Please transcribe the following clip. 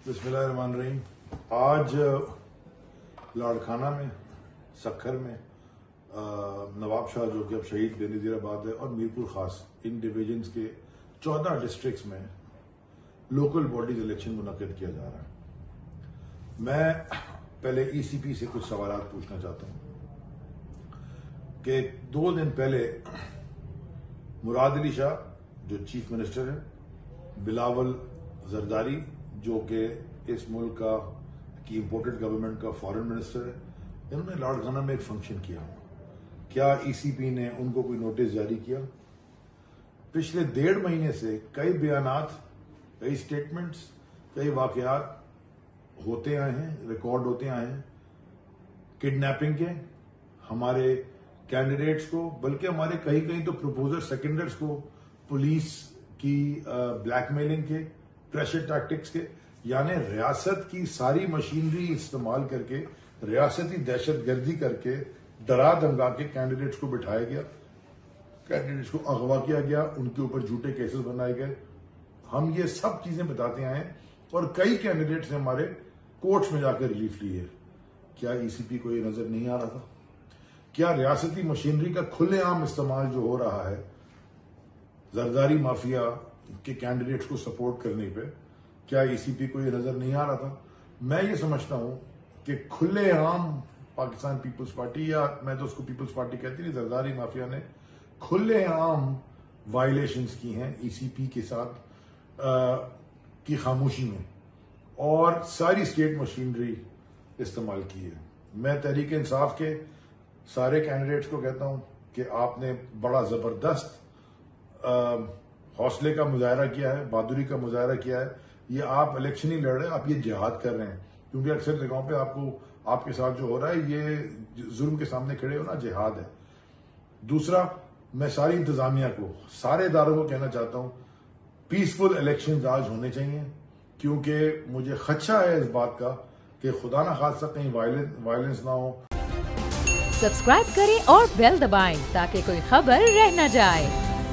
बिस्मिल्लाहिर्रहमानिर्रहीम। आज लाड़खाना में सखर में नवाब शाह जो कि अब शहीद बेनज़ीराबाद है और मीरपुर खास इन डिवीजन्स के 14 डिस्ट्रिक्ट्स में लोकल बॉडीज इलेक्शन मुनक़िद किया जा रहा है। मैं पहले ईसीपी से कुछ सवाल पूछना चाहता हूं कि 2 दिन पहले मुराद अली शाह जो चीफ मिनिस्टर है, बिलावल जरदारी जो कि इस मुल्क की इंपोर्टेड गवर्नमेंट का फॉरेन मिनिस्टर है, इन्होंने लाड़खाना में एक फंक्शन किया। क्या ईसीपी ने उनको कोई नोटिस जारी किया? पिछले 1.5 महीने से कई बयानात, कई स्टेटमेंट्स, कई वाकयात होते आए हैं, रिकॉर्ड होते आए हैं किडनैपिंग के, हमारे कैंडिडेट्स को, बल्कि हमारे कहीं कहीं तो प्रपोजर सेकेंडर्स को पुलिस की ब्लैकमेलिंग के, प्रेशर टैक्टिक्स के, यानी रियासत की सारी मशीनरी इस्तेमाल करके, रियासती दहशतगर्दी करके, डरा धमका के कैंडिडेट्स को बिठाया गया, कैंडिडेट्स को अगवा किया गया, उनके ऊपर झूठे केसेस बनाए गए। हम ये सब चीजें बताते आए और कई कैंडिडेट्स ने हमारे कोर्ट्स में जाकर रिलीफ ली है। क्या ईसीपी को ये नजर नहीं आ रहा था? क्या रियासती मशीनरी का खुलेआम इस्तेमाल जो हो रहा है जरदारी माफिया के कैंडिडेट्स को सपोर्ट करने पे, क्या ईसीपी को ये नजर नहीं आ रहा था? मैं ये समझता हूं कि खुलेआम पाकिस्तान पीपल्स पार्टी, या मैं तो उसको पीपल्स पार्टी कहती नहीं, जरदारी माफिया ने खुलेआम वायलेशंस की हैं ईसीपी के साथ की खामोशी में, और सारी स्टेट मशीनरी इस्तेमाल की है। मैं तहरीक इंसाफ के सारे कैंडिडेट्स को कहता हूं कि आपने बड़ा जबरदस्त हौसले का मुजाहरा किया है, बहादुरी का मुजाहरा किया है। ये आप इलेक्शन ही लड़ रहे हैं, आप ये जिहाद कर रहे हैं, क्योंकि अक्सर जगहों पे आपको आपके साथ जो हो रहा है ये जुल्म के सामने खड़े होना जिहाद है। दूसरा, मैं सारी इंतजामिया को, सारे इदारों को कहना चाहता हूं पीसफुल इलेक्शन आज होने चाहिए, क्योंकि मुझे खदशा है इस बात का कि खुदा ना खास्ता कहीं वायलेंस ना हो। सब्सक्राइब करें और बेल दबाएं ताकि कोई खबर रह न जाए।